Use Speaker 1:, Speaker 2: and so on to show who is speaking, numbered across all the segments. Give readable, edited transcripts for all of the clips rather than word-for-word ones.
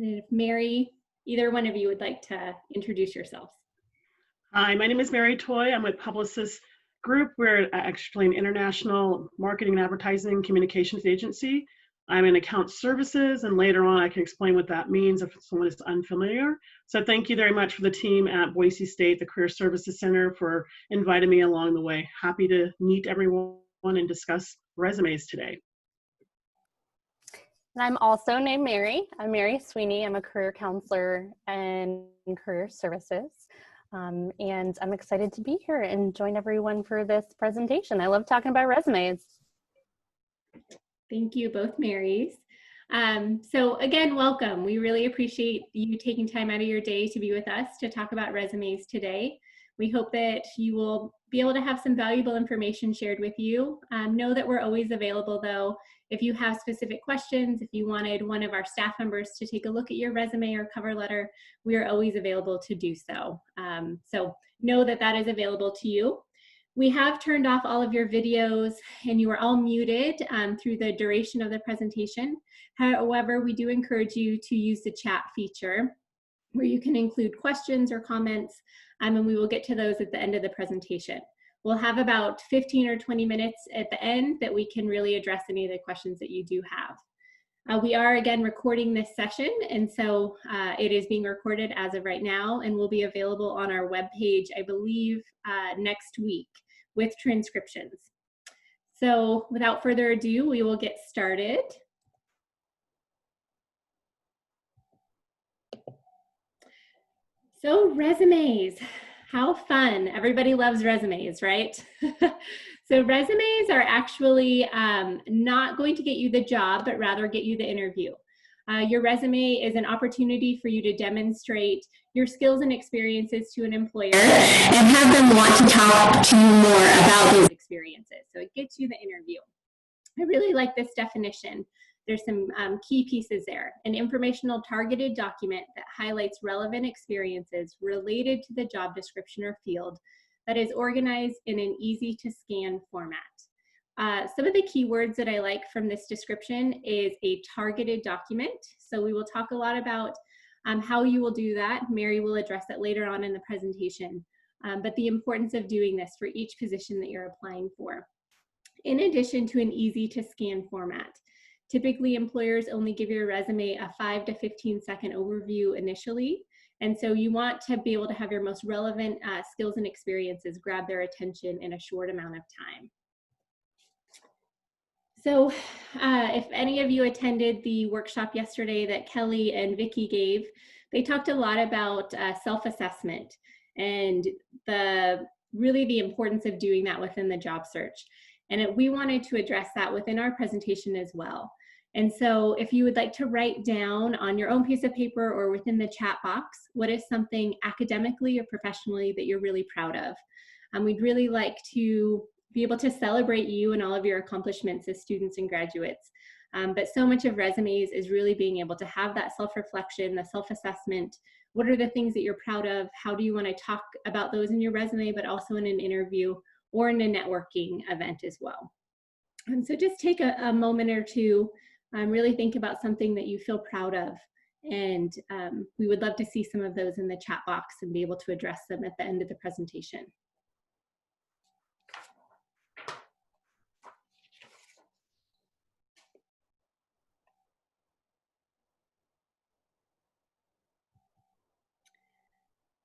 Speaker 1: And if Mary, either one of you would like to introduce yourselves.
Speaker 2: Hi, my name is Mary Toy. I'm with Publicis Group. We're actually an international marketing and advertising communications agency. I'm in account services, and later on I can explain what that means if someone is unfamiliar. So thank you very much for the team at Boise State, the Career Services Center, for inviting me along the way. Happy to meet everyone and discuss resumes today.
Speaker 3: And I'm also named Mary. I'm Mary Sweeney. I'm a career counselor and career services. And I'm excited to be here and join everyone for this presentation. I love talking about resumes.
Speaker 1: Thank you, both Marys. So again, welcome. We really appreciate you taking time out of your day to be with us to talk about resumes today. We hope that you will be able to have some valuable information shared with you. Know that we're always available though. If you have specific questions, if you wanted one of our staff members to take a look at your resume or cover letter, we are always available to do so. So know that that is available to you. We have turned off all of your videos and you are all muted through the duration of the presentation. However, we do encourage you to use the chat feature where you can include questions or comments, and we will get to those at the end of the presentation. We'll have about 15 or 20 minutes at the end that we can really address any of the questions that you do have. We are again recording this session, and so it is being recorded as of right now and will be available on our webpage, I believe, next week with transcriptions. So without further ado, we will get started. So resumes, how fun. Everybody loves resumes, right? So resumes are actually not going to get you the job, but rather get you the interview. Your resume is an opportunity for you to demonstrate your skills and experiences to an employer and have them want to talk to you more about those experiences. So it gets you the interview. I really like this definition. There's some key pieces there. An informational targeted document that highlights relevant experiences related to the job description or field that is organized in an easy to scan format. Some of the keywords that I like from this description is a targeted document. So we will talk a lot about how you will do that. Mary will address that later on in the presentation, but the importance of doing this for each position that you're applying for. In addition to an easy to scan format. Typically, employers only give your resume a 5 to 15 second overview initially. And so you want to be able to have your most relevant skills and experiences grab their attention in a short amount of time. So if any of you attended the workshop yesterday that Kelly and Vicki gave, they talked a lot about self-assessment and really the importance of doing that within the job search. And we wanted to address that within our presentation as well. And so if you would like to write down on your own piece of paper or within the chat box, what is something academically or professionally that you're really proud of? We'd really like to be able to celebrate you and all of your accomplishments as students and graduates. But so much of resumes is really being able to have that self-reflection, the self-assessment. What are the things that you're proud of? How do you want to talk about those in your resume, but also in an interview or in a networking event as well? And so just take a moment or two, really think about something that you feel proud of. And we would love to see some of those in the chat box and be able to address them at the end of the presentation.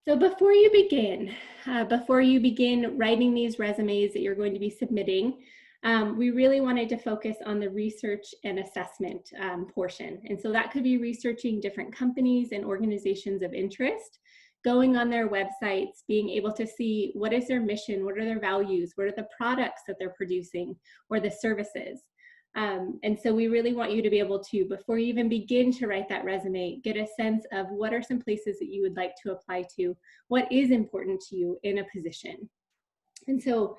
Speaker 1: So before you begin writing these resumes that you're going to be submitting, we really wanted to focus on the research and assessment portion. And so that could be researching different companies and organizations of interest, going on their websites, being able to see what is their mission, what are their values, what are the products that they're producing, or the services. And so we really want you to be able to, before you even begin to write that resume, get a sense of what are some places that you would like to apply to, what is important to you in a position. And so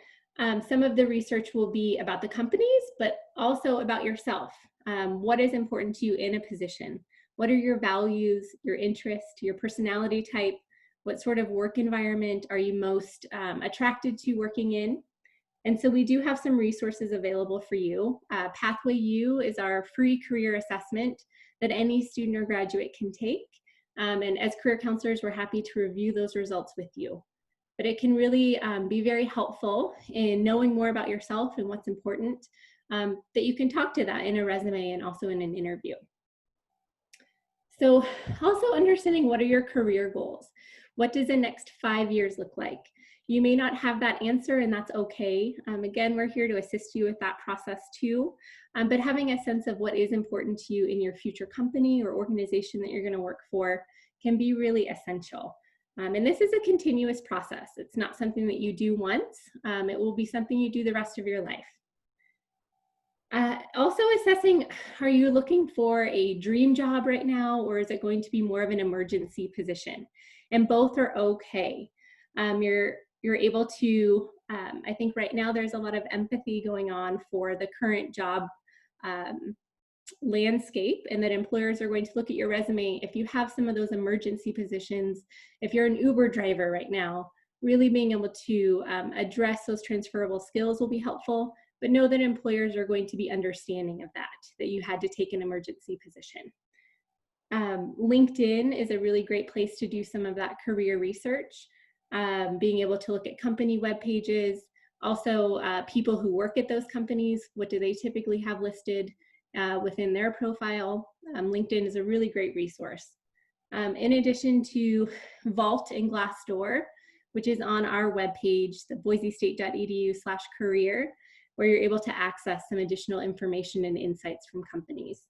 Speaker 1: some of the research will be about the companies, but also about yourself. What is important to you in a position? What are your values, your interests, your personality type? What sort of work environment are you most attracted to working in? And so we do have some resources available for you. Pathway U is our free career assessment that any student or graduate can take. And as career counselors, we're happy to review those results with you. But it can really be very helpful in knowing more about yourself and what's important, that you can talk to that in a resume and also in an interview. So also understanding, what are your career goals? What does the next 5 years look like? You may not have that answer, and that's okay. Again, we're here to assist you with that process too. But having a sense of what is important to you in your future company or organization that you're going to work for can be really essential. And this is a continuous process. It's not something that you do once. It will be something you do the rest of your life. Also assessing, are you looking for a dream job right now, or is it going to be more of an emergency position? And both are okay. You're able to, I think right now there's a lot of empathy going on for the current job landscape, and that employers are going to look at your resume. If you have some of those emergency positions, if you're an Uber driver right now, really being able to address those transferable skills will be helpful, but know that employers are going to be understanding of that you had to take an emergency position. LinkedIn is a really great place to do some of that career research, being able to look at company web pages, also people who work at those companies, what do they typically have listed within their profile. LinkedIn is a really great resource. In addition to Vault and Glassdoor, which is on our webpage, the boisestate.edu/career, where you're able to access some additional information and insights from companies.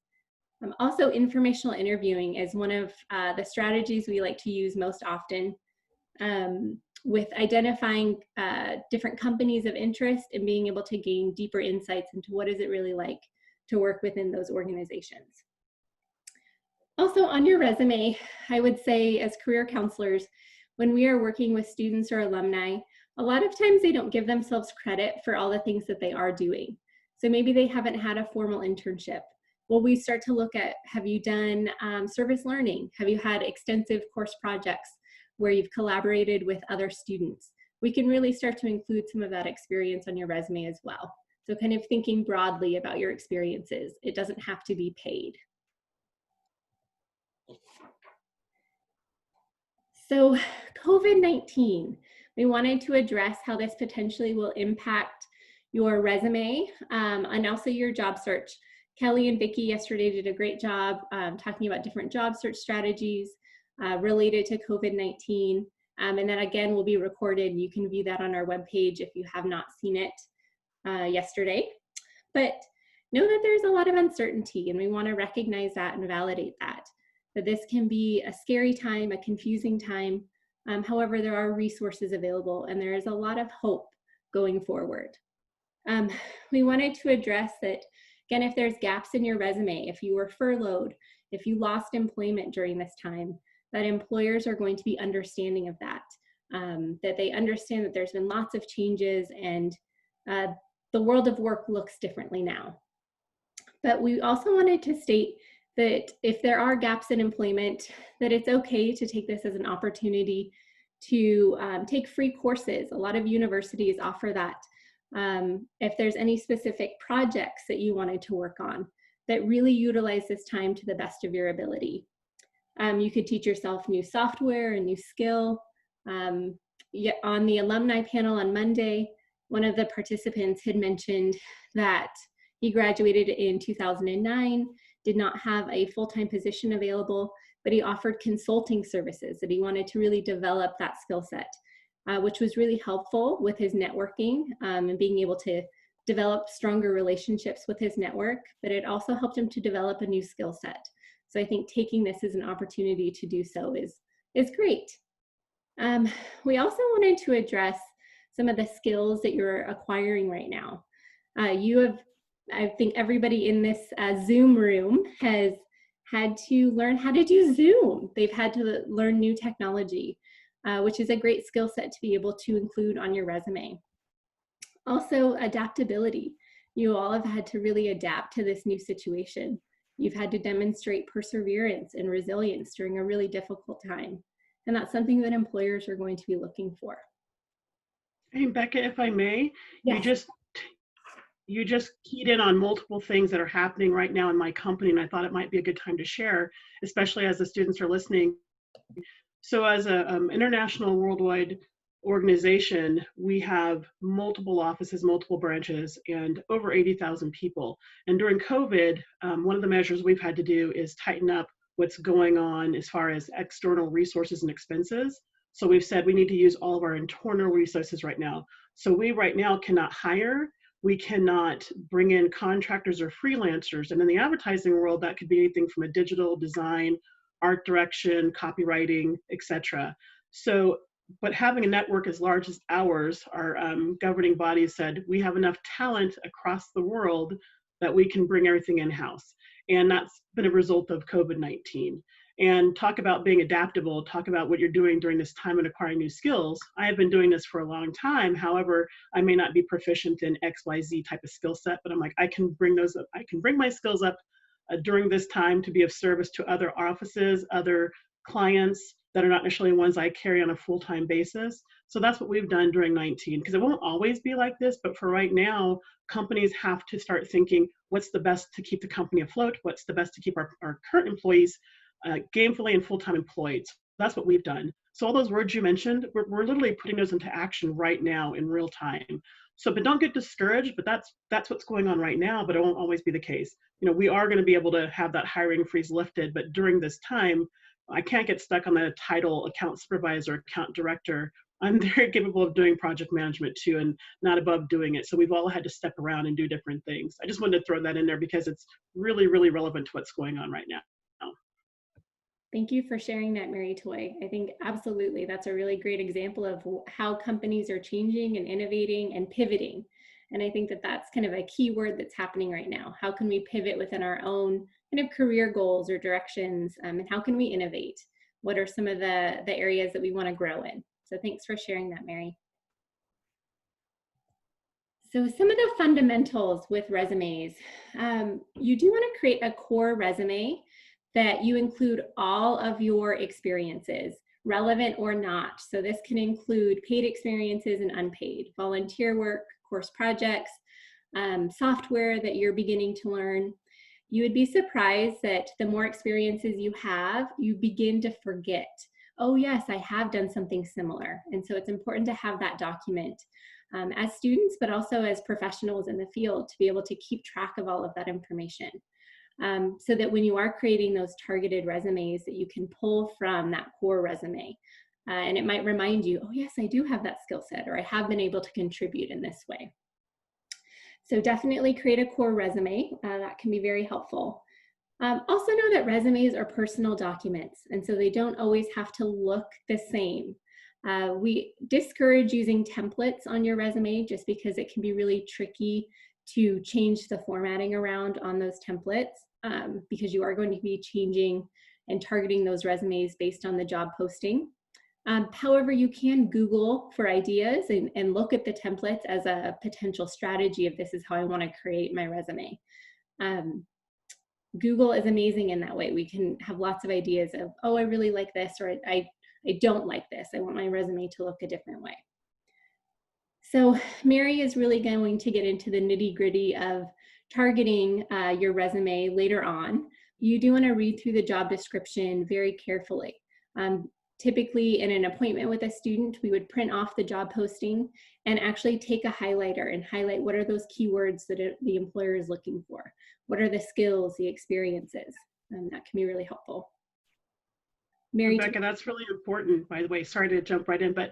Speaker 1: Also, informational interviewing is one of the strategies we like to use most often, with identifying different companies of interest and being able to gain deeper insights into what is it really like to work within those organizations. Also on your resume, I would say as career counselors, when we are working with students or alumni, a lot of times they don't give themselves credit for all the things that they are doing. So maybe they haven't had a formal internship. Well, we start to look at, have you done service learning? Have you had extensive course projects where you've collaborated with other students? We can really start to include some of that experience on your resume as well. So kind of thinking broadly about your experiences. It doesn't have to be paid. So COVID-19, we wanted to address how this potentially will impact your resume and also your job search. Kelly and Vicki yesterday did a great job talking about different job search strategies related to COVID-19. And then again, will be recorded. You can view that on our webpage if you have not seen it yesterday. But know that there's a lot of uncertainty, and we want to recognize that and validate that this can be a scary time, a confusing time. However, there are resources available, and there is a lot of hope going forward. We wanted to address that, again, if there's gaps in your resume, if you were furloughed, if you lost employment during this time, that employers are going to be understanding of that, that they understand that there's been lots of changes and the world of work looks differently now. But we also wanted to state that if there are gaps in employment, that it's okay to take this as an opportunity to take free courses. A lot of universities offer that. If there's any specific projects that you wanted to work on that really utilize this time to the best of your ability. You could teach yourself new software, a new skill. On the alumni panel on Monday, one of the participants had mentioned that he graduated in 2009, did not have a full-time position available, but he offered consulting services, that he wanted to really develop that skill set, which was really helpful with his networking and being able to develop stronger relationships with his network, but it also helped him to develop a new skill set. So I think taking this as an opportunity to do so is great. We also wanted to address some of the skills that you're acquiring right now. I think everybody in this Zoom room has had to learn how to do Zoom. They've had to learn new technology, which is a great skill set to be able to include on your resume. Also, adaptability. You all have had to really adapt to this new situation. You've had to demonstrate perseverance and resilience during a really difficult time. And that's something that employers are going to be looking for.
Speaker 2: Hey, Becca, if I may,
Speaker 1: yes.
Speaker 2: you just keyed in on multiple things that are happening right now in my company, and I thought it might be a good time to share, especially as the students are listening. So as an international worldwide organization, we have multiple offices, multiple branches, and over 80,000 people. And during COVID, one of the measures we've had to do is tighten up what's going on as far as external resources and expenses. So we've said we need to use all of our internal resources right now. So we right now cannot hire, we cannot bring in contractors or freelancers. And in the advertising world, that could be anything from a digital design, art direction, copywriting, etc. So, but having a network as large as ours, our governing body said we have enough talent across the world that we can bring everything in-house. And that's been a result of COVID-19. And talk about being adaptable, talk about what you're doing during this time and acquiring new skills. I have been doing this for a long time. However, I may not be proficient in XYZ type of skill set, but I'm like, I can bring those up. I can bring my skills up during this time to be of service to other offices, other clients that are not necessarily ones I carry on a full-time basis. So that's what we've done during 19, because it won't always be like this, but for right now, companies have to start thinking, what's the best to keep the company afloat? What's the best to keep our current employees gainfully and full-time employed? So that's what we've done. So all those words you mentioned, we're literally putting those into action right now in real time. So, but don't get discouraged, but that's what's going on right now, but it won't always be the case. You know, we are going to be able to have that hiring freeze lifted, but during this time, I can't get stuck on the title account supervisor, account director. I'm very capable of doing project management too, and not above doing it. So we've all had to step around and do different things. I just wanted to throw that in there because it's really, really relevant to what's going on right now.
Speaker 1: Thank you for sharing that, Mary Toy. I think absolutely that's a really great example of how companies are changing and innovating and pivoting. And I think that that's kind of a key word that's happening right now. How can we pivot within our own kind of career goals or directions, and how can we innovate? What are some of the areas that we want to grow in? So thanks for sharing that, Mary. So some of the fundamentals with resumes, you do want to create a core resume that you include all of your experiences, relevant or not. So this can include paid experiences and unpaid, volunteer work, course projects, software that you're beginning to learn. You would be surprised that the more experiences you have, you begin to forget, oh yes, I have done something similar. And so it's important to have that document as students, but also as professionals in the field to be able to keep track of all of that information. So that when you are creating those targeted resumes that you can pull from that core resume. And it might remind you, oh yes, I do have that skill set, or I have been able to contribute in this way. So definitely create a core resume. That can be very helpful. Also know that resumes are personal documents, and so they don't always have to look the same. We discourage using templates on your resume just because it can be really tricky to change the formatting around on those templates because you are going to be changing and targeting those resumes based on the job posting. However, you can Google for ideas and look at the templates as a potential strategy of this is how I want to create my resume. Google is amazing in that way. We can have lots of ideas of, oh, I really like this, or I don't like this. I want my resume to look a different way. So Mary is really going to get into the nitty-gritty of targeting your resume later on. You do want to read through the job description very carefully. Typically in an appointment with a student, we would print off the job posting and actually take a highlighter and highlight what are those keywords that the employer is looking for. What are the skills, the experiences? And that can be really helpful. Mary,
Speaker 2: Becca, that's really important, by the way. Sorry to jump right in, but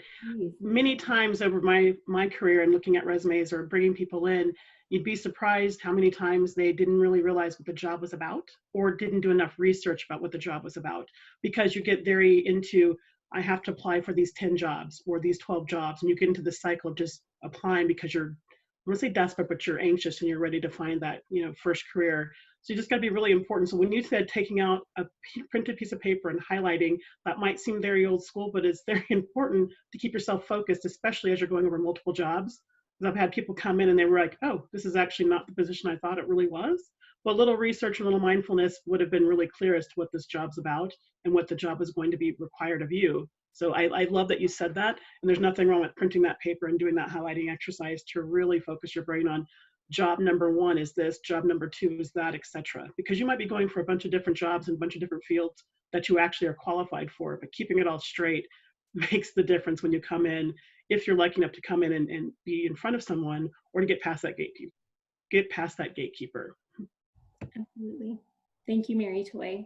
Speaker 2: many times over my career and looking at resumes or bringing people in, you'd be surprised how many times they didn't really realize what the job was about or didn't do enough research about what the job was about, because you get very into, I have to apply for these 10 jobs or these 12 jobs, and you get into the cycle of just applying because you're, I won't say desperate, but you're anxious and you're ready to find that, first career. So you just got to be really important. So when you said taking out a printed piece of paper and highlighting, that might seem very old school, but it's very important to keep yourself focused, especially as you're going over multiple jobs. Because I've had people come in and they were like, oh, this is actually not the position I thought it really was. But a little research and a little mindfulness would have been really clear as to what this job's about and what the job is going to be required of you. So I love that you said that, and there's nothing wrong with printing that paper and doing that highlighting exercise to really focus your brain on job number 1 is this, job number 2 is that, etc. Because you might be going for a bunch of different jobs in a bunch of different fields that you actually are qualified for, but keeping it all straight makes the difference when you come in, if you're lucky enough to come in and be in front of someone, or to get past that gatekeeper.
Speaker 1: Absolutely. Thank you, Mary Toy.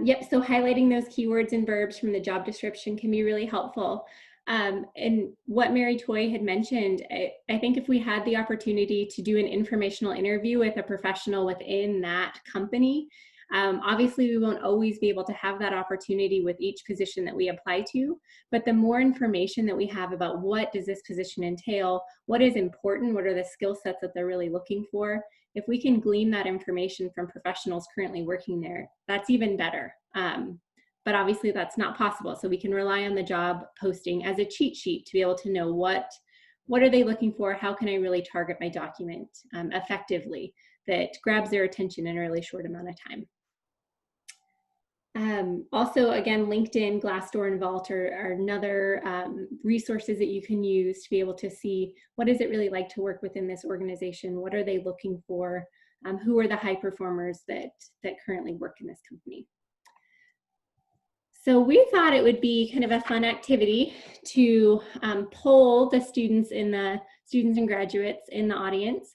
Speaker 1: Yep, so highlighting those keywords and verbs from the job description can be really helpful. And what Mary Toy had mentioned, I think if we had the opportunity to do an informational interview with a professional within that company, obviously we won't always be able to have that opportunity with each position that we apply to, but the more information that we have about what does this position entail, what is important, what are the skill sets that they're really looking for, if we can glean that information from professionals currently working there, that's even better. But obviously that's not possible. So we can rely on the job posting as a cheat sheet to be able to know what are they looking for? How can I really target my document effectively that grabs their attention in a really short amount of time? Also, again, LinkedIn, Glassdoor, and Vault are another resources that you can use to be able to see what is it really like to work within this organization? What are they looking for? Who are the high performers that currently work in this company? So we thought it would be kind of a fun activity to poll the students and graduates in the audience,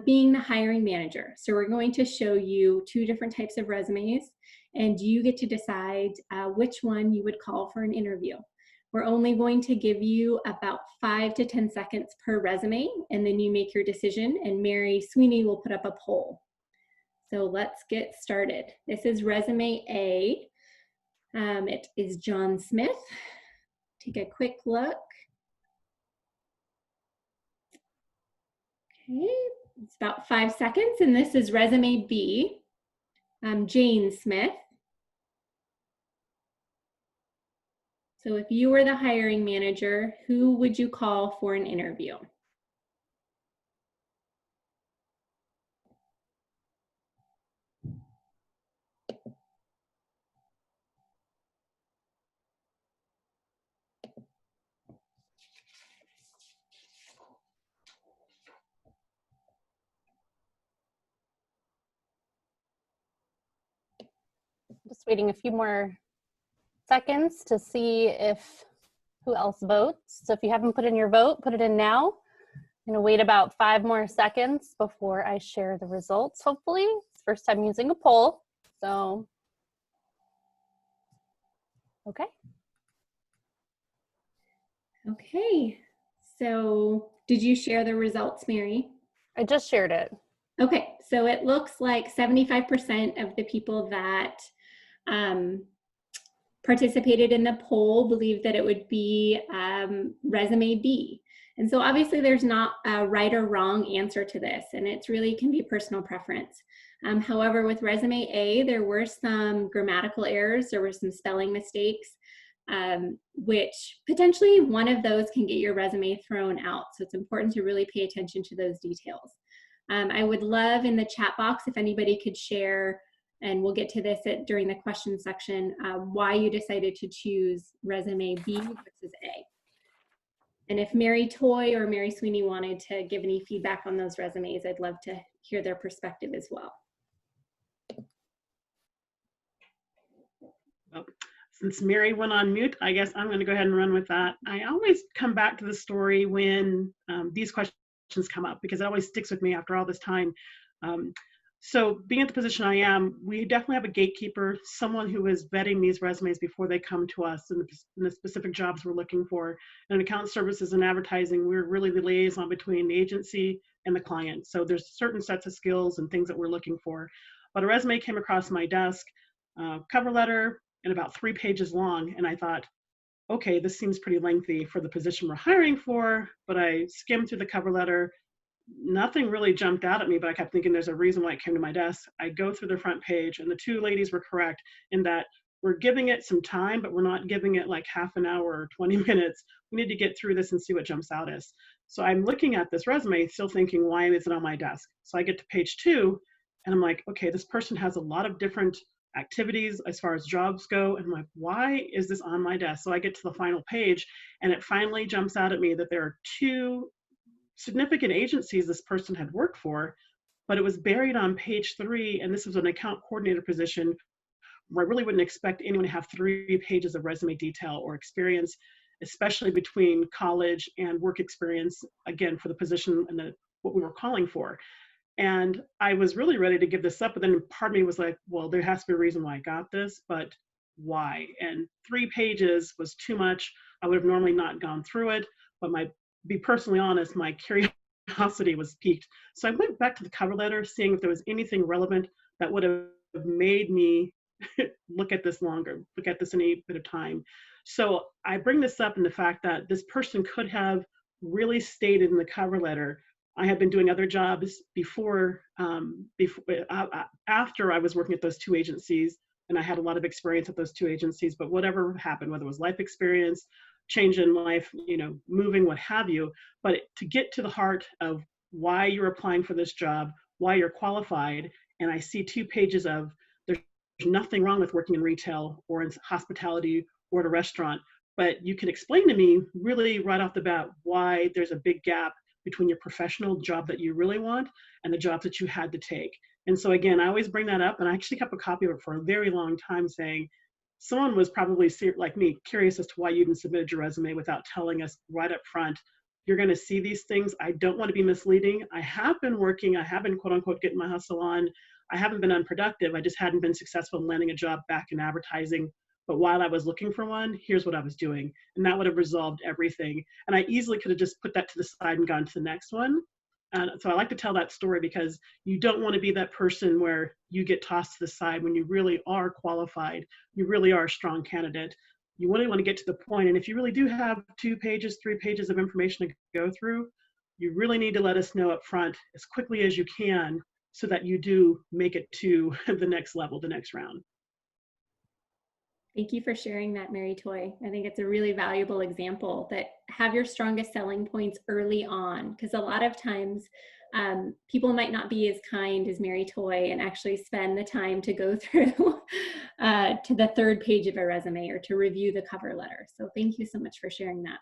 Speaker 1: being the hiring manager. So we're going to show you 2 different types of resumes, and you get to decide which one you would call for an interview. We're only going to give you about 5 to 10 seconds per resume, and then you make your decision, and Mary Sweeney will put up a poll. So let's get started. This is resume A. It is John Smith. Take a quick look. Okay, it's about 5 seconds, and this is resume B. Jane Smith. So if you were the hiring manager, who would you call for an interview?
Speaker 3: Just waiting a few more seconds to see if who else votes. So if you haven't put in your vote, put it in now. I'm gonna wait about 5 more seconds before I share the results, hopefully. It's first time using a poll, so. Okay.
Speaker 1: Okay, so did you share the results, Mary?
Speaker 3: I just shared it.
Speaker 1: Okay, so it looks like 75% of the people that participated in the poll believe that it would be resume B. And so obviously there's not a right or wrong answer to this, and it's really can be personal preference. However, with resume A, there were some grammatical errors, there were some spelling mistakes, which potentially one of those can get your resume thrown out. So it's important to really pay attention to those details. I would love in the chat box if anybody could share, and we'll get to this during the question section, why you decided to choose resume B versus A. And if Mary Toy or Mary Sweeney wanted to give any feedback on those resumes, I'd love to hear their perspective as well.
Speaker 2: Well, since Mary went on mute, I guess I'm going to go ahead and run with that. I always come back to the story when these questions come up, because it always sticks with me after all this time. So being in the position I am, we definitely have a gatekeeper, someone who is vetting these resumes before they come to us in the specific jobs we're looking for. And in account services and advertising, we're really the liaison between the agency and the client. So there's certain sets of skills and things that we're looking for. But a resume came across my desk, cover letter, and about 3 pages long. And I thought, okay, this seems pretty lengthy for the position we're hiring for, but I skimmed through the cover letter. Nothing really jumped out at me, but I kept thinking there's a reason why it came to my desk. I go through the front page, and the 2 ladies were correct in that we're giving it some time, but we're not giving it like half an hour or 20 minutes. We need to get through this and see what jumps out at us. So I'm looking at this resume, still thinking, why is it on my desk? So I get to page 2, and I'm like, okay, this person has a lot of different activities as far as jobs go, and I'm like, why is this on my desk? So I get to the final page, and it finally jumps out at me that there are 2 significant agencies this person had worked for, but it was buried on page 3, and this was an account coordinator position where I really wouldn't expect anyone to have 3 pages of resume detail or experience, especially between college and work experience, again, for the position and what we were calling for. And I was really ready to give this up, but then part of me was like, well, there has to be a reason why I got this, but why? And 3 pages was too much. I would have normally not gone through it, but be personally honest, my curiosity was piqued. So I went back to the cover letter, seeing if there was anything relevant that would have made me look at this longer, look at this in a bit of time. So I bring this up in the fact that this person could have really stated in the cover letter, I had been doing other jobs after I was working at those 2 agencies, and I had a lot of experience at those 2 agencies, but whatever happened, whether it was life experience, change in life, moving, what have you, but to get to the heart of why you're applying for this job, why you're qualified, and I see 2 pages of, there's nothing wrong with working in retail or in hospitality or at a restaurant, but you can explain to me really right off the bat why there's a big gap between your professional job that you really want and the jobs that you had to take. And so again, I always bring that up, and I actually kept a copy of it for a very long time, saying someone was probably, like me, curious as to why you even submitted your resume without telling us right up front, you're going to see these things. I don't want to be misleading. I have been working, I have been quote unquote getting my hustle on. I haven't been unproductive. I just hadn't been successful in landing a job back in advertising. But while I was looking for one, here's what I was doing. And that would have resolved everything. And I easily could have just put that to the side and gone to the next one. And so I like to tell that story because you don't want to be that person where you get tossed to the side when you really are qualified, you really are a strong candidate. You really want to get to the point. And if you really do have 2 pages, 3 pages of information to go through, you really need to let us know up front as quickly as you can so that you do make it to the next level, the next round.
Speaker 1: Thank you for sharing that, Mary Toy. I think it's a really valuable example that have your strongest selling points early on, because a lot of times people might not be as kind as Mary Toy and actually spend the time to go through to the 3rd page of a resume or to review the cover letter. So thank you so much for sharing that.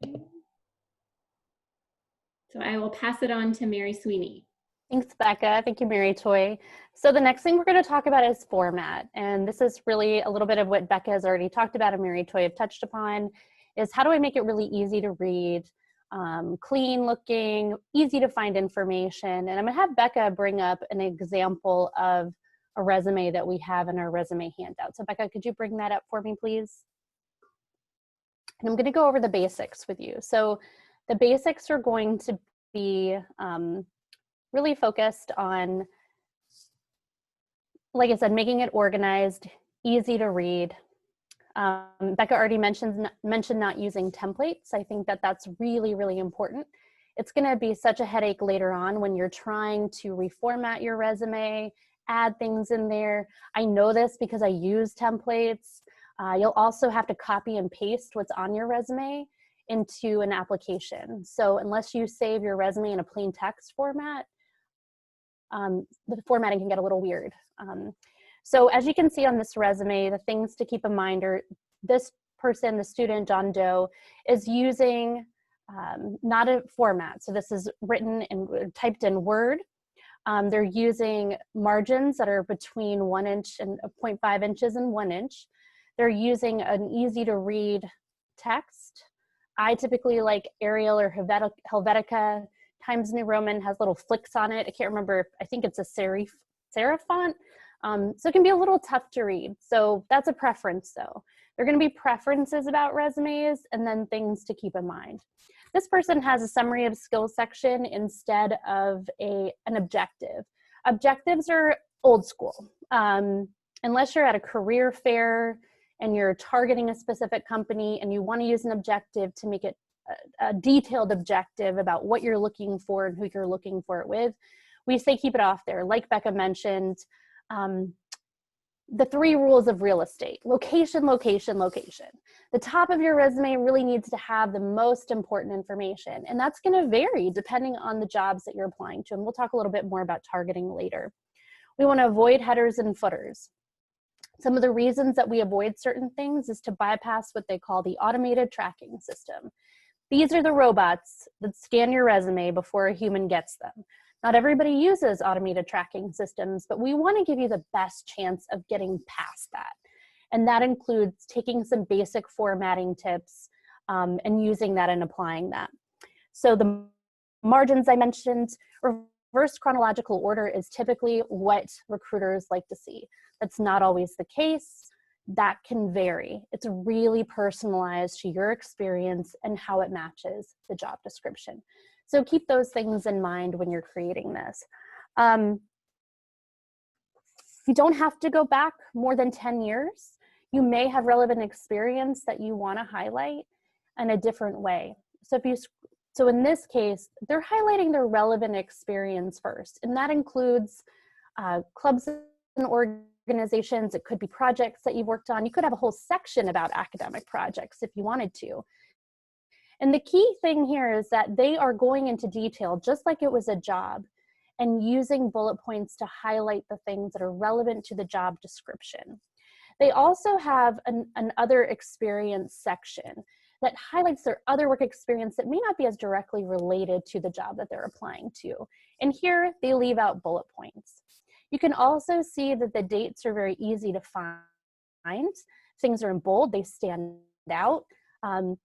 Speaker 1: Okay. So I will pass it on to Mary Sweeney.
Speaker 3: Thanks, Becca. Thank you, Mary Toy. So the next thing we're going to talk about is format. And this is really a little bit of what Becca has already talked about and Mary Toy have touched upon, is how do I make it really easy to read, clean looking, easy to find information. And I'm going to have Becca bring up an example of a resume that we have in our resume handout. So Becca, could you bring that up for me, please? And I'm going to go over the basics with you. So the basics are going to be really focused on, like I said, making it organized, easy to read. Becca already mentioned not using templates. I think that that's really, really important. It's going to be such a headache later on when you're trying to reformat your resume, add things in there. I know this because I use templates. You'll also have to copy and paste what's on your resume into an application. So unless you save your resume in a plain text format, the formatting can get a little weird. So as you can see on this resume, the things to keep in mind are this person, the student, John Doe, is using not a format. So this is written and typed in Word. They're using margins that are between 1 inch and 0.5 inches and 1 inch. They're using an easy to read text. I typically like Arial or Helvetica. Times New Roman has little flicks on it. I can't remember, I think it's a serif font. So it can be a little tough to read. So that's a preference though. There are gonna be preferences about resumes and then things to keep in mind. This person has a summary of skills section instead of an objective. Objectives are old school. Unless you're at a career fair and you're targeting a specific company and you wanna use an objective to make it a detailed objective about what you're looking for and who you're looking for it with, we say keep it off there. Like Becca mentioned, the 3 rules of real estate: location, location, location. The top of your resume really needs to have the most important information, and that's going to vary depending on the jobs that you're applying to, and we'll talk a little bit more about targeting later. We want to avoid headers and footers. Some of the reasons that we avoid certain things is to bypass what they call the automated tracking system. These are the robots that scan your resume before a human gets them. Not everybody uses automated tracking systems, but we want to give you the best chance of getting past that. And that includes taking some basic formatting tips and using that and applying that. So the margins I mentioned, reverse chronological order is typically what recruiters like to see. That's not always the case. That can vary. It's really personalized to your experience and how it matches the job description. So keep those things in mind when you're creating this. You don't have to go back more than 10 years. You may have relevant experience that you want to highlight in a different way. So in this case, they're highlighting their relevant experience first, and that includes clubs and organizations. It could be projects that you've worked on. You could have a whole section about academic projects if you wanted to. And the key thing here is that they are going into detail, just like it was a job, and using bullet points to highlight the things that are relevant to the job description. They also have an other experience section that highlights their other work experience that may not be as directly related to the job that they're applying to. And here they leave out bullet points. You can also see that the dates are very easy to find. Things are in bold, they stand out.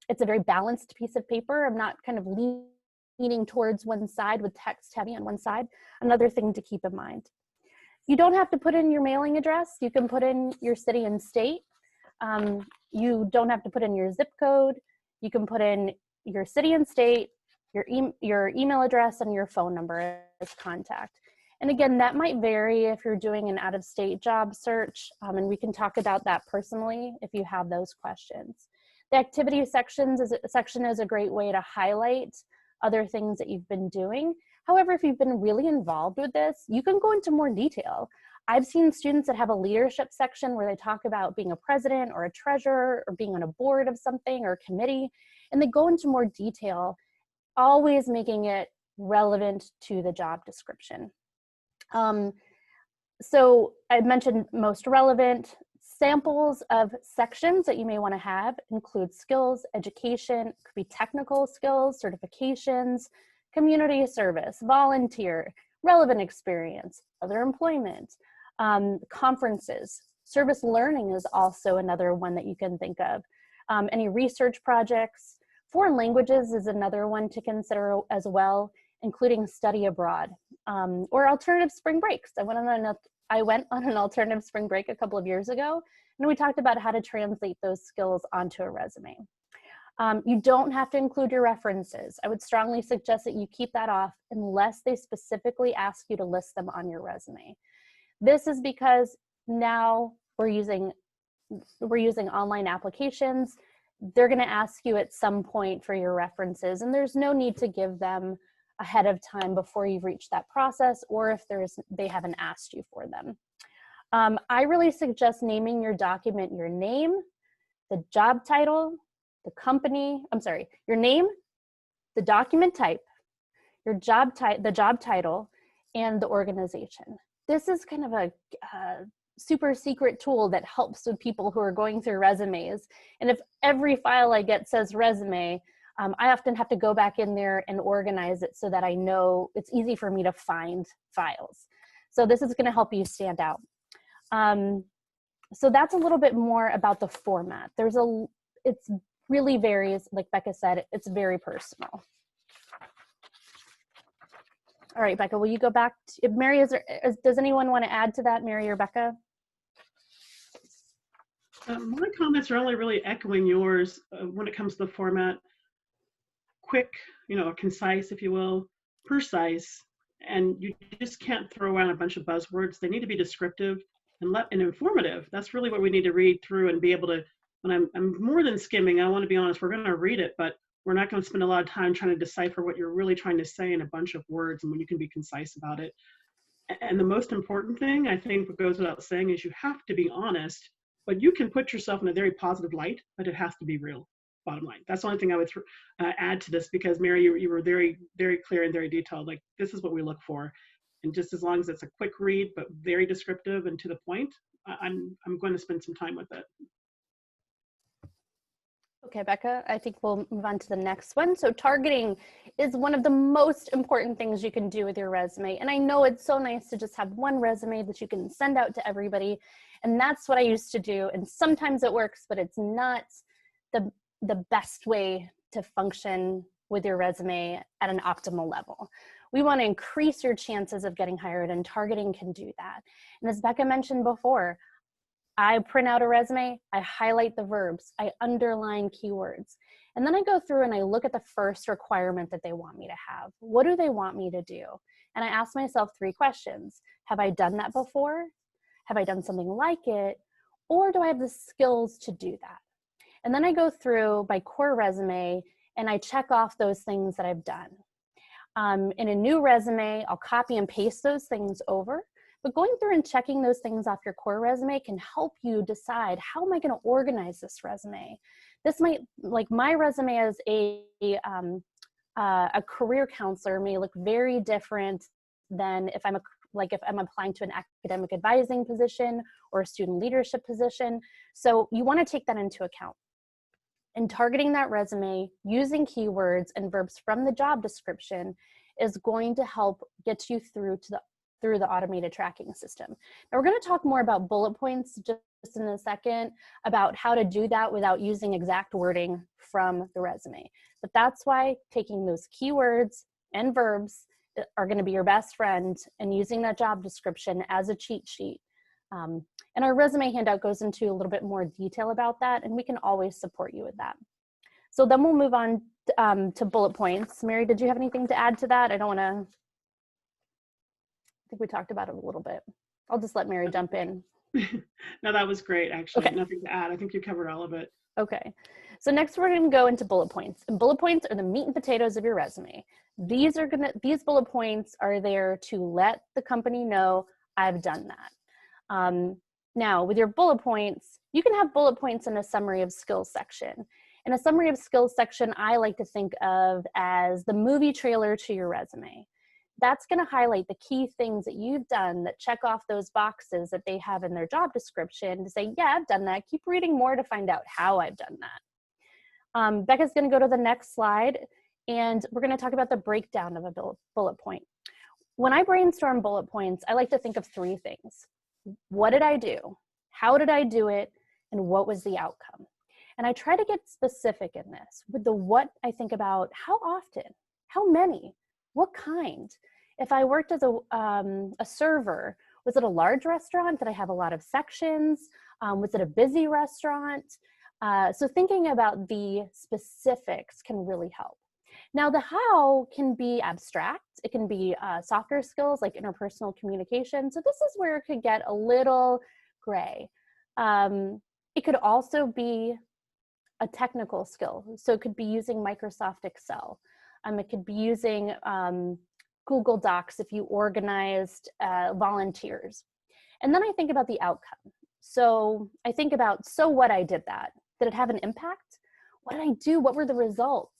Speaker 3: It's a very balanced piece of paper. I'm not kind of leaning towards one side with text heavy on one side. Another thing to keep in mind. You don't have to put in your mailing address. You can put in your city and state. You don't have to put in your zip code. You can put in your city and state, your email address, and your phone number as contact. And again, that might vary if you're doing an out-of-state job search, and we can talk about that personally if you have those questions. The activity section is a great way to highlight other things that you've been doing. However, if you've been really involved with this, you can go into more detail. I've seen students that have a leadership section where they talk about being a president or a treasurer or being on a board of something or a committee, and they go into more detail, always making it relevant to the job description. So I mentioned most relevant. Samples of sections that you may want to have include skills, education, it could be technical skills, certifications, community service, volunteer, relevant experience, other employment, conferences. Service learning is also another one that you can think of. Any research projects. Foreign languages is another one to consider as well, including study abroad or alternative spring breaks. I went on an alternative spring break a couple of years ago, and we talked about how to translate those skills onto a resume. You don't have to include your references. I would strongly suggest that you keep that off unless they specifically ask you to list them on your resume. This is because now we're using online applications. They're going to ask you at some point for your references, and there's no need to give them ahead of time before you've reached that process, or if they haven't asked you for them. I really suggest naming your document your name, the job title, the company, your name, the document type, the job title, and the organization. This is kind of a super secret tool that helps with people who are going through resumes. And if every file I get says resume, I often have to go back in there and organize it so that I know it's easy for me to find files. So this is going to help you stand out. So that's a little bit more about the format. It's really varies, like Becca said, it's very personal. All right, Becca, will you go back? Mary, does anyone want to add to that, Mary or Becca?
Speaker 2: My comments are only really echoing yours when it comes to the format. Quick, concise, if you will, precise, and you just can't throw around a bunch of buzzwords. They need to be descriptive and informative. That's really what we need to read through and be able to, when I'm more than skimming, I want to be honest, we're going to read it, but we're not going to spend a lot of time trying to decipher what you're really trying to say in a bunch of words and when you can be concise about it. And the most important thing, I think, what goes without saying, is you have to be honest, but you can put yourself in a very positive light, but it has to be real. Bottom line. That's the only thing I would add to this, because Mary, you were very, very clear and very detailed. Like, this is what we look for. And just as long as it's a quick read, but very descriptive and to the point, I'm going to spend some time with it.
Speaker 3: Okay, Becca, I think we'll move on to the next one. So targeting is one of the most important things you can do with your resume. And I know it's so nice to just have one resume that you can send out to everybody. And that's what I used to do. And sometimes it works, but it's not the best way to function with your resume at an optimal level. We want to increase your chances of getting hired, and targeting can do that. And as Becca mentioned before, I print out a resume, I highlight the verbs, I underline keywords, and then I go through and I look at the first requirement that they want me to have. What do they want me to do? And I ask myself 3 questions. Have I done that before? Have I done something like it? Or do I have the skills to do that? And then I go through my core resume and I check off those things that I've done. In a new resume, I'll copy and paste those things over. But going through and checking those things off your core resume can help you decide, how am I going to organize this resume? This might, like my resume as a career counselor may look very different than if I'm applying to an academic advising position or a student leadership position. So you want to take that into account. And targeting that resume using keywords and verbs from the job description is going to help get you through the automated tracking system. Now we're going to talk more about bullet points just in a second, about how to do that without using exact wording from the resume. But that's why taking those keywords and verbs are going to be your best friend, and using that job description as a cheat sheet. And our resume handout goes into a little bit more detail about that, and we can always support you with that. So then we'll move on to bullet points. Mary, did you have anything to add to that? I think we talked about it a little bit. I'll just let Mary jump in.
Speaker 2: No, that was great, actually.
Speaker 3: Okay.
Speaker 2: Nothing to add. I think you covered all of it.
Speaker 3: Okay. So next we're going to go into bullet points. And bullet points are the meat and potatoes of your resume. These bullet points are there to let the company know I've done that. Now, with your bullet points, you can have bullet points in a summary of skills section. In a summary of skills section, I like to think of as the movie trailer to your resume. That's going to highlight the key things that you've done that check off those boxes that they have in their job description to say, yeah, I've done that. Keep reading more to find out how I've done that. Becca's going to go to the next slide, and we're going to talk about the breakdown of a bullet point. When I brainstorm bullet points, I like to think of 3 things. What did I do? How did I do it? And what was the outcome? And I try to get specific in this. With the what, I think about how often, how many, what kind? If I worked as a server, was it a large restaurant? Did I have a lot of sections? Was it a busy restaurant? So thinking about the specifics can really help. Now the how can be abstract. It can be softer skills like interpersonal communication. So this is where it could get a little gray. It could also be a technical skill. So it could be using Microsoft Excel. It could be using Google Docs if you organized volunteers. And then I think about the outcome. So I think about, so what, I did that. Did it have an impact? What did I do? What were the results?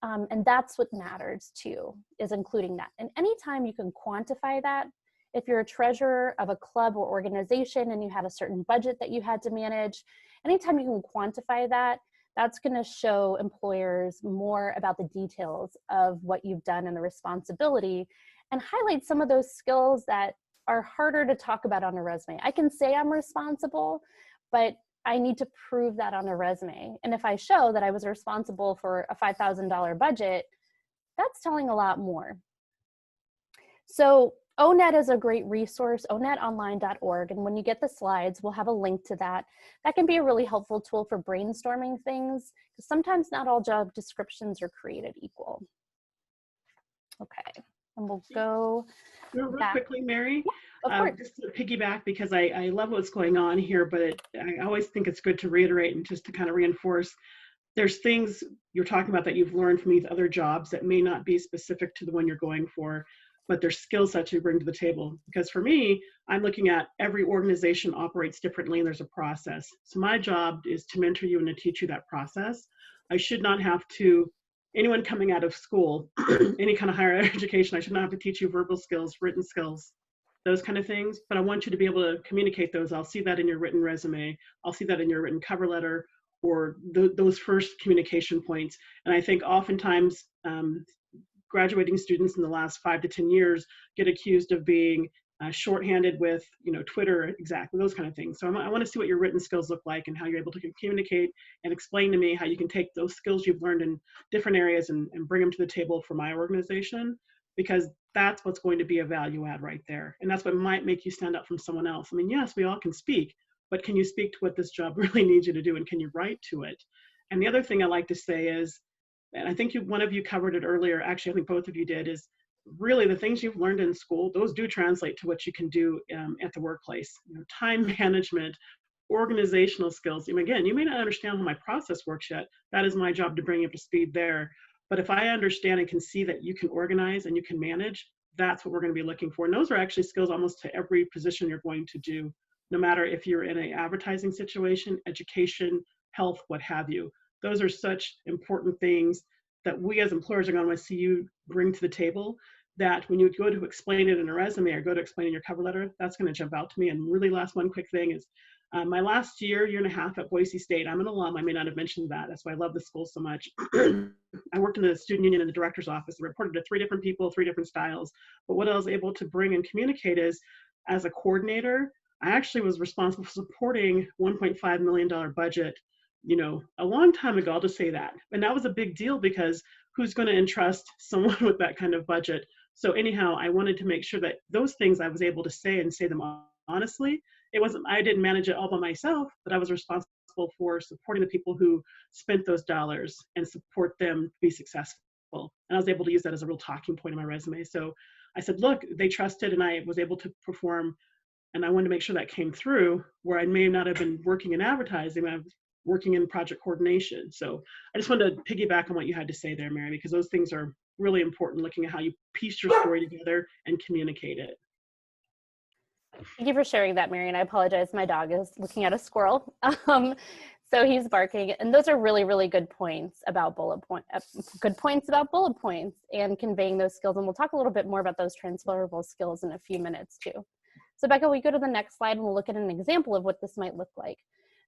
Speaker 3: And that's what matters too, is including that. And anytime you can quantify that, if you're a treasurer of a club or organization and you had a certain budget that you had to manage, anytime you can quantify that, that's going to show employers more about the details of what you've done and the responsibility, and highlight some of those skills that are harder to talk about on a resume. I can say I'm responsible, but I need to prove that on a resume. And if I show that I was responsible for a $5,000 budget, that's telling a lot more. So ONET is a great resource, onetonline.org. And when you get the slides, we'll have a link to that. That can be a really helpful tool for brainstorming things, because sometimes not all job descriptions are created equal. Okay, and we'll go
Speaker 2: Real quickly, Mary,
Speaker 3: just
Speaker 2: to piggyback, because I love what's going on here, but I always think it's good to reiterate and just to kind of reinforce, there's things you're talking about that you've learned from these other jobs that may not be specific to the one you're going for, but there's skill sets you bring to the table. Because for me, I'm looking at every organization operates differently and there's a process. So my job is to mentor you and to teach you that process. I should not have to anyone coming out of school, any kind of higher education, I should not have to teach you verbal skills, written skills, those kind of things. But I want you to be able to communicate those. I'll see that in your written resume. I'll see that in your written cover letter, or those first communication points. And I think oftentimes graduating students in the last 5 to 10 years get accused of being shorthanded with, Twitter, exactly, those kind of things. So I want to see what your written skills look like and how you're able to communicate and explain to me how you can take those skills you've learned in different areas and bring them to the table for my organization, because that's what's going to be a value add right there. And that's what might make you stand out from someone else. I mean, yes, we all can speak, but can you speak to what this job really needs you to do, and can you write to it? And the other thing I like to say is, and I think one of you covered it earlier, actually I think both of you did, is really the things you've learned in school, those do translate to what you can do at the workplace. Time management, organizational skills. Again, you may not understand how my process works yet. That is my job to bring you up to speed there. But if I understand and can see that you can organize and you can manage, that's what we're going to be looking for. And those are actually skills almost to every position you're going to do, no matter if you're in an advertising situation, education, health, what have you. Those are such important things that we as employers are going to want to see you bring to the table, that when you go to explain it in a resume or go to explain in your cover letter, that's going to jump out to me. And really last one quick thing is my last year and a half at Boise State, I'm an alum. I may not have mentioned that. That's why I love the school so much. I worked in the student union in the director's office. I reported to 3 different people, 3 different styles. But what I was able to bring and communicate is, as a coordinator, I actually was responsible for supporting $1.5 million budget, a long time ago, I'll just say that. And that was a big deal, because who's going to entrust someone with that kind of budget? So anyhow, I wanted to make sure that those things I was able to say and say them honestly. I didn't manage it all by myself, but I was responsible for supporting the people who spent those dollars and support them to be successful. And I was able to use that as a real talking point in my resume. So I said, look, they trusted, and I was able to perform. And I wanted to make sure that came through, where I may not have been working in advertising, I was working in project coordination. So I just wanted to piggyback on what you had to say there, Mary, because those things are really important, looking at how you piece your story together and communicate it.
Speaker 3: Thank you for sharing that, Mary. And I apologize, my dog is looking at a squirrel. So he's barking. And those are really, really good points about bullet points and conveying those skills. And we'll talk a little bit more about those transferable skills in a few minutes too. So Becca, we go to the next slide and we'll look at an example of what this might look like.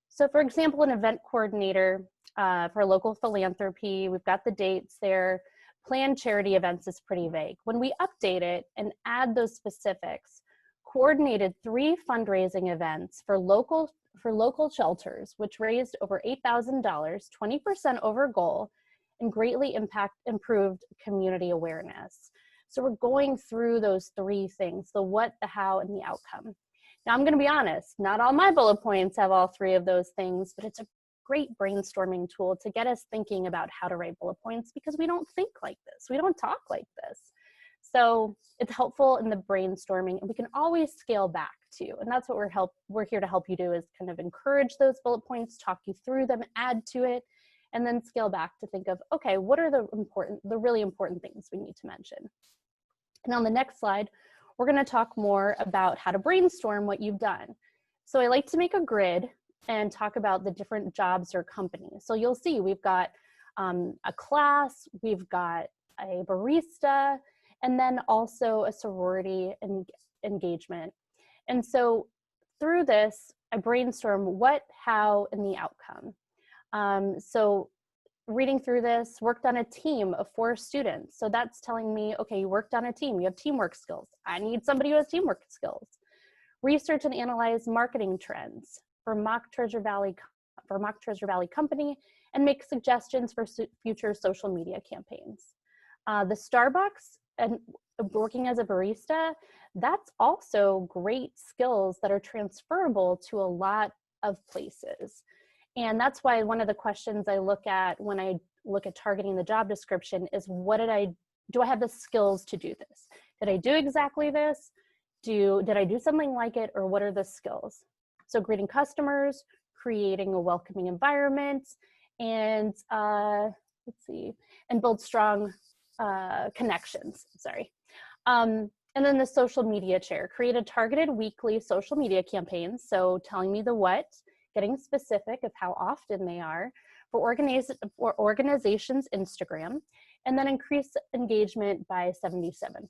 Speaker 3: So for example, an event coordinator for local philanthropy, we've got the dates there. Planned charity events is pretty vague. When we update it and add those specifics, coordinated 3 fundraising events for local shelters, which raised over $8,000, 20% over goal, and greatly improved community awareness. So we're going through those 3 things, the what, the how, and the outcome. Now, I'm going to be honest, not all my bullet points have all 3 of those things, but it's a great brainstorming tool to get us thinking about how to write bullet points, because we don't think like this. We don't talk like this. So it's helpful in the brainstorming, and we can always scale back too. And that's what we're here to help you do, is kind of encourage those bullet points, talk you through them, add to it, and then scale back to think of, okay, what are the really important things we need to mention? And on the next slide, we're going to talk more about how to brainstorm what you've done. So I like to make a grid and talk about the different jobs or companies. So you'll see we've got a class, we've got a barista, and then also a sorority engagement. And so through this, I brainstorm what, how, and the outcome. So reading through this, worked on a team of 4 students. So that's telling me, okay, you worked on a team, you have teamwork skills. I need somebody who has teamwork skills. Research and analyze marketing trends for Mock Treasure Valley company, and make suggestions for future social media campaigns. The Starbucks and working as a barista, that's also great skills that are transferable to a lot of places. And that's why one of the questions I look at when I look at targeting the job description is, do I have the skills to do this? Did I do exactly this? Did I do something like it, or what are the skills? So greeting customers, creating a welcoming environment, and and build strong connections, and then the social media chair, create a targeted weekly social media campaigns. So telling me the what, getting specific of how often they are. for organizations Instagram, and then increase engagement by 77%.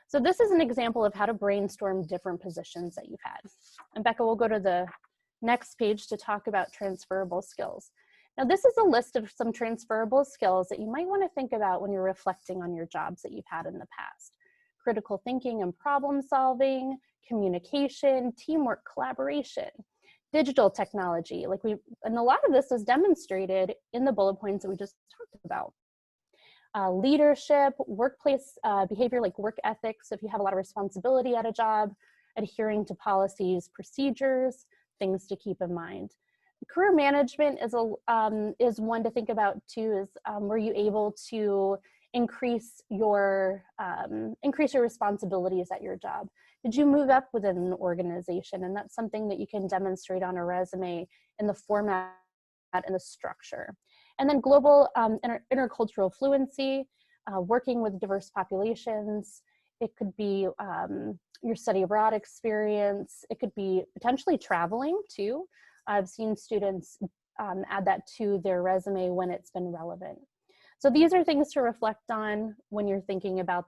Speaker 3: So this is an example of how to brainstorm different positions that you've had. And Becca, we'll go to the next page to talk about transferable skills. Now, this is a list of some transferable skills that you might want to think about when you're reflecting on your jobs that you've had in the past. Critical thinking and problem solving, communication, teamwork, collaboration, digital technology. And a lot of this is demonstrated in the bullet points that we just talked about. Leadership, workplace behavior like work ethics, if you have a lot of responsibility at a job, adhering to policies, procedures, things to keep in mind. Career management is one to think about too. Were you able to increase your responsibilities at your job? Did you move up within an organization? And that's something that you can demonstrate on a resume in the format and the structure. And then global intercultural fluency, working with diverse populations. It could be your study abroad experience. It could be potentially traveling too. I've seen students add that to their resume when it's been relevant. So these are things to reflect on when you're thinking about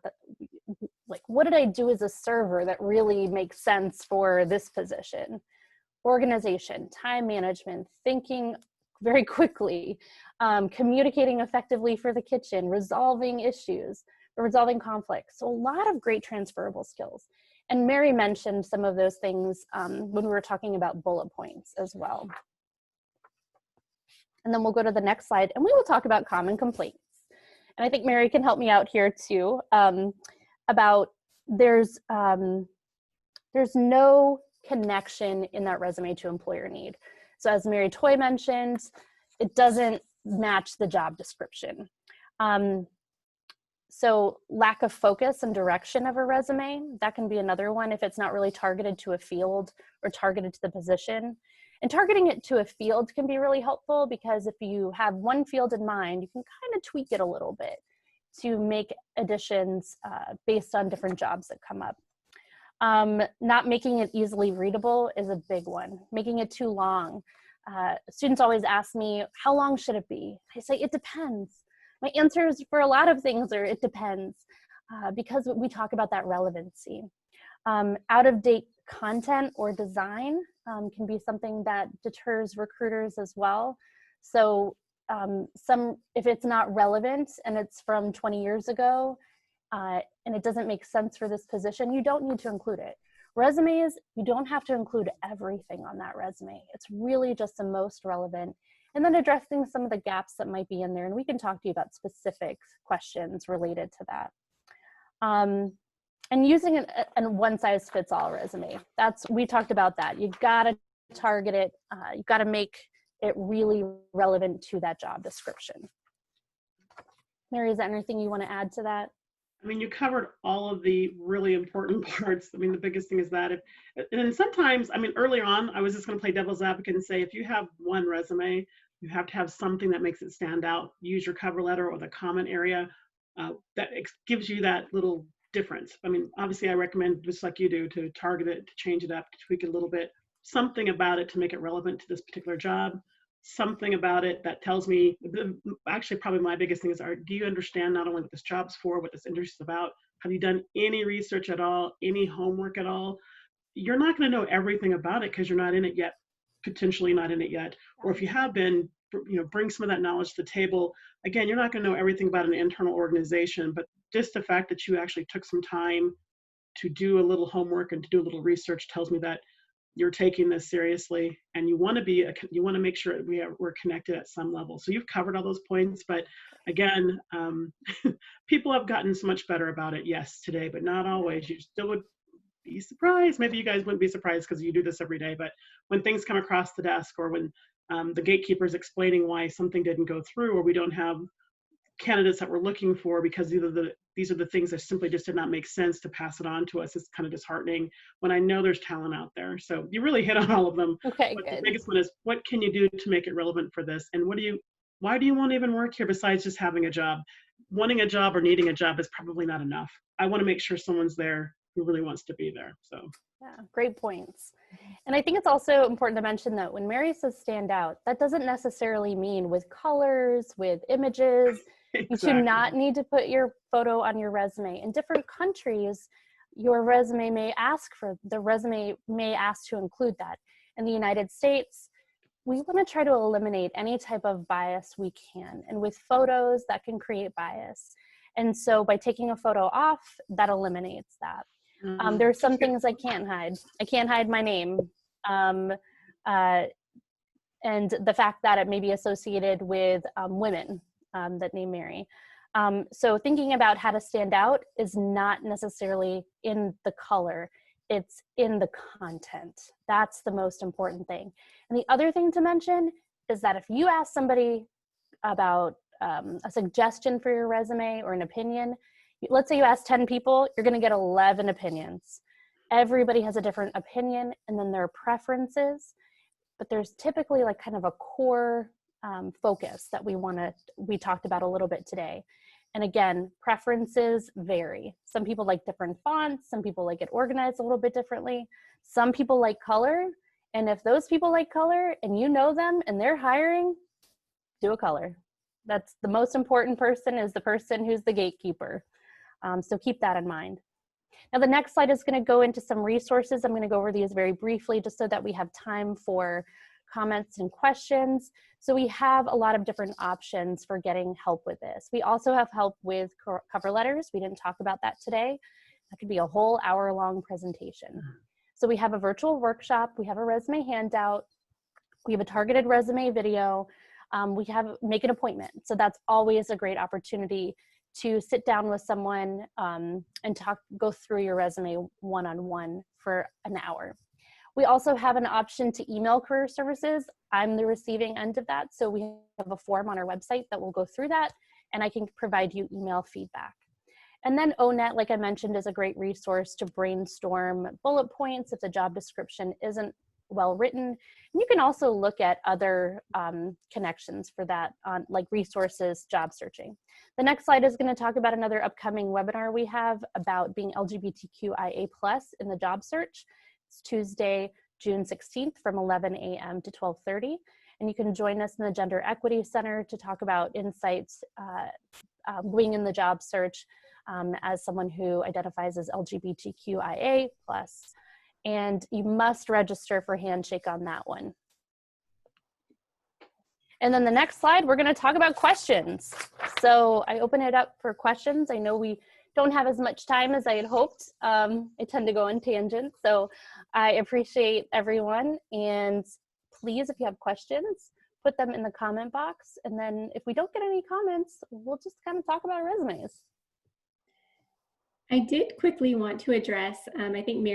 Speaker 3: what did I do as a server that really makes sense for this position? Organization, time management, thinking very quickly, communicating effectively for the kitchen, resolving issues, resolving conflicts. So a lot of great transferable skills. And Mary mentioned some of those things when we were talking about bullet points as well. And then we'll go to the next slide and we will talk about common complaints. And I think Mary can help me out here too, about there's no connection in that resume to employer need. So as Mary Toy mentioned, it doesn't match the job description. So lack of focus and direction of a resume, that can be another one if it's not really targeted to a field or targeted to the position. And targeting it to a field can be really helpful because if you have one field in mind, you can kind of tweak it a little bit to make additions based on different jobs that come up. Not making it easily readable is a big one. Making it too long. Students always ask me, how long should it be? I say, it depends. My answers for a lot of things are, it depends, because we talk about that relevancy. Out-of-date content or design can be something that deters recruiters as well. So if it's not relevant and it's from 20 years ago and it doesn't make sense for this position, you don't need to include it. Resumes, you don't have to include everything on that resume. It's really just the most relevant. And then addressing some of the gaps that might be in there. And we can talk to you about specific questions related to that. And using a one-size-fits-all resume. We talked about that. You've got to target it. You've got to make it really relevant to that job description. Mary, is there anything you want to add to that?
Speaker 2: I mean, you covered all of the really important parts. I mean, the biggest thing is that and sometimes, I mean, earlier on, I was just going to play devil's advocate and say, if you have one resume, you have to have something that makes it stand out. Use your cover letter or the comment area that gives you that little difference. I mean, obviously, I recommend, just like you do, to target it, to change it up, to tweak it a little bit. Something about it to make it relevant to this particular job. Something about it that tells me, actually probably my biggest thing is, do you understand not only what this job's for, what this industry is about? Have you done any research at all, any homework at all? You're not going to know everything about it because you're not in it yet, potentially not in it yet. Or if you have been, bring some of that knowledge to the table. Again, you're not going to know everything about an internal organization, but just the fact that you actually took some time to do a little homework and to do a little research tells me that you're taking this seriously and you want to make sure we're connected at some level. So you've covered all those points, but again, people have gotten so much better about it, yes, today, but not always. You still would be surprised. Maybe you guys wouldn't be surprised because you do this every day, but when things come across the desk or when the gatekeeper is explaining why something didn't go through or we don't have candidates that we're looking for because these are the things that simply just did not make sense to pass it on to us. It's kind of disheartening when I know there's talent out there. So you really hit on all of them.
Speaker 3: Okay,
Speaker 2: but
Speaker 3: good.
Speaker 2: The biggest one is, what can you do to make it relevant for this? And why do you want to even work here besides just having a job? Wanting a job or needing a job is probably not enough. I want to make sure someone's there who really wants to be there. So
Speaker 3: Yeah, great points. And I think it's also important to mention that when Mary says stand out, that doesn't necessarily mean with colors, with images.
Speaker 2: Exactly.
Speaker 3: You do not need to put your photo on your resume. In different countries, your resume may ask to include that. In the United States, we want to try to eliminate any type of bias we can. And with photos, that can create bias. And so by taking a photo off, that eliminates that. There are some things I can't hide. I can't hide my name. And the fact that it may be associated with women that name Mary. So thinking about how to stand out is not necessarily in the color, it's in the content. That's the most important thing. And the other thing to mention is that if you ask somebody about a suggestion for your resume or an opinion, let's say you ask 10 people, you're going to get 11 opinions. Everybody has a different opinion, and then their preferences, but there's typically like kind of a core focus that we talked about a little bit today. And again, preferences vary. Some people like different fonts, some people like it organized a little bit differently. Some people like color, and if those people like color and you know them and they're hiring, do a color. That's the most important person, is the person who's the gatekeeper. So keep that in mind. Now the next slide is going to go into some resources. I'm going to go over these very briefly just so that we have time for comments and questions. So we have a lot of different options for getting help with this. We also have help with cover letters. We didn't talk about that today. That could be a whole hour-long presentation. So we have a virtual workshop. We have a resume handout. We have a targeted resume video. We have make an appointment. So that's always a great opportunity to sit down with someone and go through your resume one-on-one for an hour. We also have an option to email career services. I'm the receiving end of that. So we have a form on our website that will go through that, and I can provide you email feedback. And then ONET, like I mentioned, is a great resource to brainstorm bullet points if the job description isn't well written. And you can also look at other connections for that on like resources, job searching. The next slide is going to talk about another upcoming webinar we have about being LGBTQIA+ in the job search. It's Tuesday, June 16th from 11 a.m. to 12:30. And you can join us in the Gender Equity Center to talk about insights going in the job search as someone who identifies as LGBTQIA+. And you must register for Handshake on that one. And then the next slide, we're going to talk about questions. So I open it up for questions. I know we don't have as much time as I had hoped. I tend to go on tangents, so I appreciate everyone. And please, if you have questions, put them in the comment box. And then if we don't get any comments, we'll just kind of talk about resumes.
Speaker 1: I did quickly want to address, I think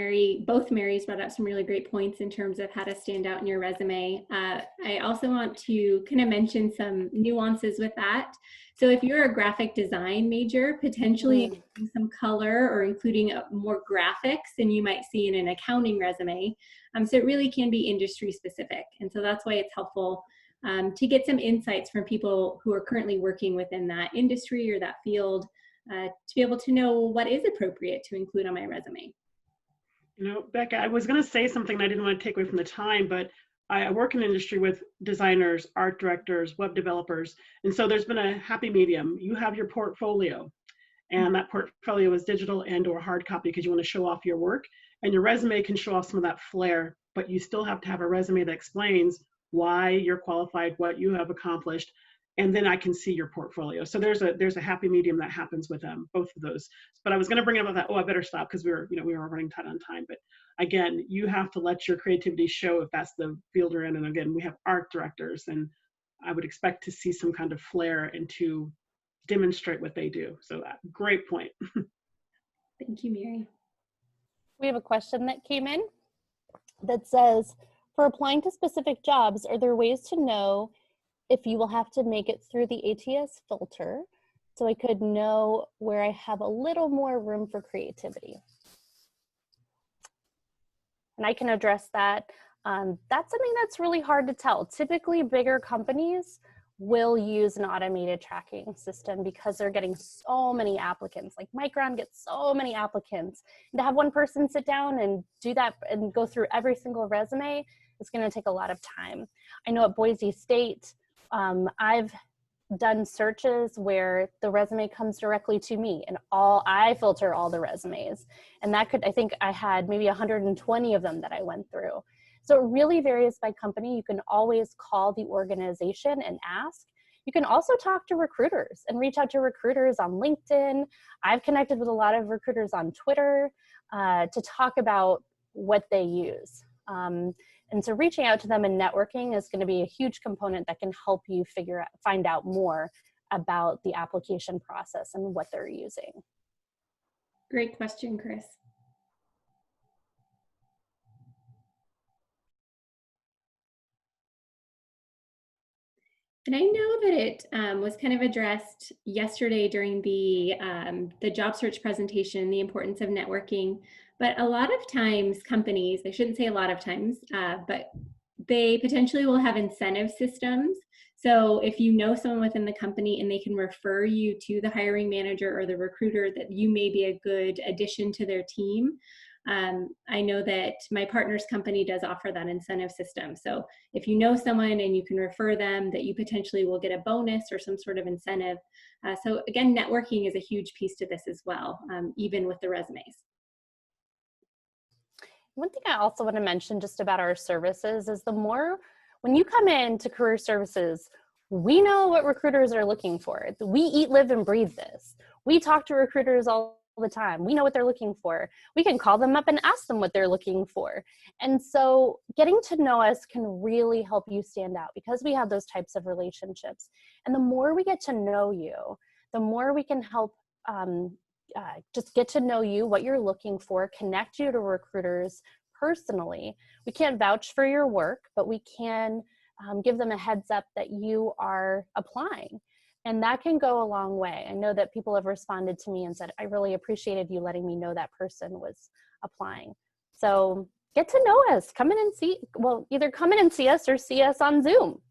Speaker 1: both Marys brought up some really great points in terms of how to stand out in your resume. I also want to kind of mention some nuances with that. So if you're a graphic design major, potentially including some color or including more graphics than you might see in an accounting resume. So it really can be industry specific. And so that's why it's helpful to get some insights from people who are currently working within that industry or that field. To be able to know what is appropriate to include on my resume.
Speaker 2: You know, Becca, I was going to say something and I didn't want to take away from the time, but I work in the industry with designers, art directors, web developers. And so there's been a happy medium. You have your portfolio, and that portfolio is digital and or hard copy because you want to show off your work. And your resume can show off some of that flair, but you still have to have a resume that explains why you're qualified, what you have accomplished. And then I can see your portfolio. So there's a happy medium that happens with both of those. But I was going to bring up that. Oh, I better stop because we were running tight on time. But again, you have to let your creativity show if that's the field you're in. And again, we have art directors, and I would expect to see some kind of flair and to demonstrate what they do. So great point.
Speaker 1: Thank you, Mary.
Speaker 3: We have a question that came in that says, for applying to specific jobs, are there ways to know if you will have to make it through the ATS filter so I could know where I have a little more room for creativity? And I can address that. That's something that's really hard to tell. Typically, bigger companies will use an automated tracking system because they're getting so many applicants. Like Micron gets so many applicants. And to have one person sit down and do that and go through every single resume is going to take a lot of time. I know at Boise State, I've done searches where the resume comes directly to me and I filter all the resumes. And that could, I think I had maybe 120 of them that I went through. So it really varies by company. You can always call the organization and ask. You can also talk to recruiters and reach out to recruiters on LinkedIn. I've connected with a lot of recruiters on Twitter to talk about what they use. And so reaching out to them and networking is going to be a huge component that can help you find out more about the application process and what they're using.
Speaker 1: Great question, Chris. And I know that it was kind of addressed yesterday during the job search presentation, the importance of networking. But a lot of times companies, I shouldn't say a lot of times, but they potentially will have incentive systems. So if you know someone within the company and they can refer you to the hiring manager or the recruiter that you may be a good addition to their team, I know that my partner's company does offer that incentive system. So if you know someone and you can refer them, that you potentially will get a bonus or some sort of incentive. So again, networking is a huge piece to this as well, even with the resumes.
Speaker 3: One thing I also want to mention just about our services is when you come into career services, we know what recruiters are looking for. We eat, live, and breathe this. We talk to recruiters all the time. We know what they're looking for. We can call them up and ask them what they're looking for. And so getting to know us can really help you stand out because we have those types of relationships. And the more we get to know you, the more we can help just get to know you, what you're looking for, connect you to recruiters personally. We can't vouch for your work, but we can give them a heads up that you are applying. And that can go a long way. I know that people have responded to me and said, I really appreciated you letting me know that person was applying. So get to know us, either come in and see us or see us on Zoom.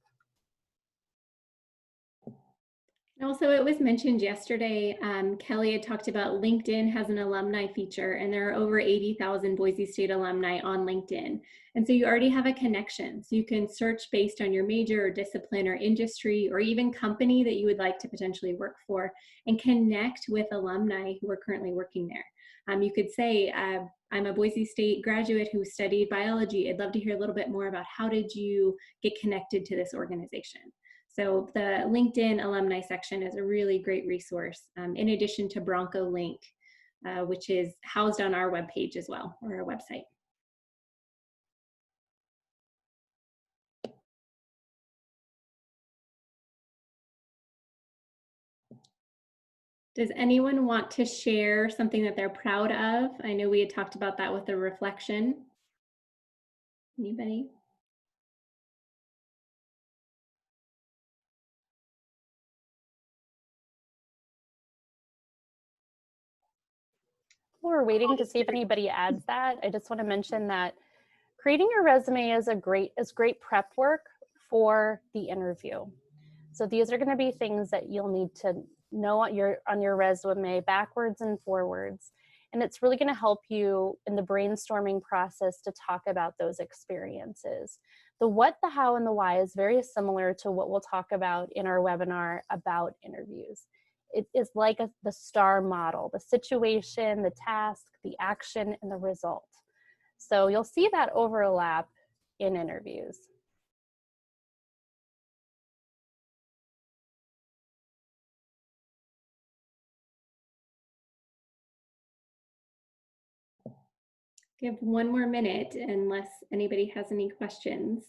Speaker 1: Also, it was mentioned yesterday, Kelly had talked about LinkedIn has an alumni feature, and there are over 80,000 Boise State alumni on LinkedIn. And so you already have a connection. So you can search based on your major or discipline or industry or even company that you would like to potentially work for and connect with alumni who are currently working there. You could say, I'm a Boise State graduate who studied biology. I'd love to hear a little bit more about how did you get connected to this organization. So the LinkedIn alumni section is a really great resource, in addition to Bronco Link, which is housed on our webpage as well, or our website. Does anyone want to share something that they're proud of? I know we had talked about that with the reflection. Anybody?
Speaker 3: We're waiting to see if anybody adds that. I just want to mention that creating your resume is great prep work for the interview. So these are going to be things that you'll need to know on your resume backwards and forwards. And it's really going to help you in the brainstorming process to talk about those experiences. The what, the how, and the why is very similar to what we'll talk about in our webinar about interviews. It is like the STAR model, the situation, the task, the action, and the result. So you'll see that overlap in interviews.
Speaker 1: Give one more minute unless anybody has any questions.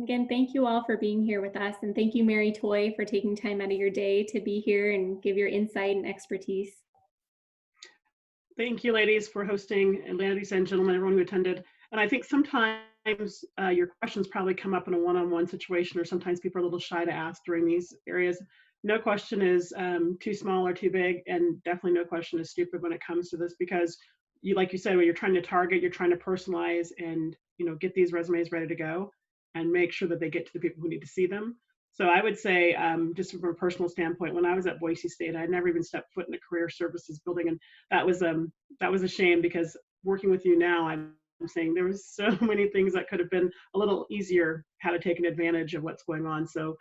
Speaker 1: Again, thank you all for being here with us, and thank you, Mary Toy, for taking time out of your day to be here and give your insight and expertise.
Speaker 2: Thank you, ladies, for hosting, and ladies and gentlemen, everyone who attended. And I think sometimes your questions probably come up in a one-on-one situation, or sometimes people are a little shy to ask during these areas. No question is too small or too big, and definitely no question is stupid when it comes to this, because like you said, when you're trying to target, you're trying to personalize and get these resumes ready to go. and make sure that they get to the people who need to see them. So I would say, just from a personal standpoint, when I was at Boise State, I had never even stepped foot in a career services building, and that was a shame, because working with you now, I'm saying there was so many things that could have been a little easier had I taken advantage of what's going on. So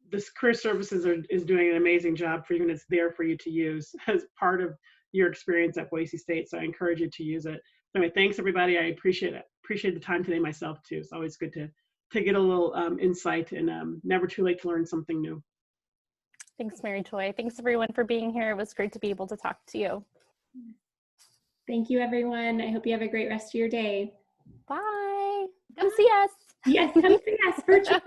Speaker 2: this career services is doing an amazing job for you, and it's there for you to use as part of your experience at Boise State. So I encourage you to use it. So anyway, thanks everybody. I appreciate it. Appreciate the time today myself too. It's always good to get a little insight, and never too late to learn something new.
Speaker 3: Thanks, Mary Toy. Thanks everyone for being here. It was great to be able to talk to you.
Speaker 1: Thank you, everyone. I hope you have a great rest of your day.
Speaker 3: Bye. Come see us.
Speaker 1: Yes, come see us virtually.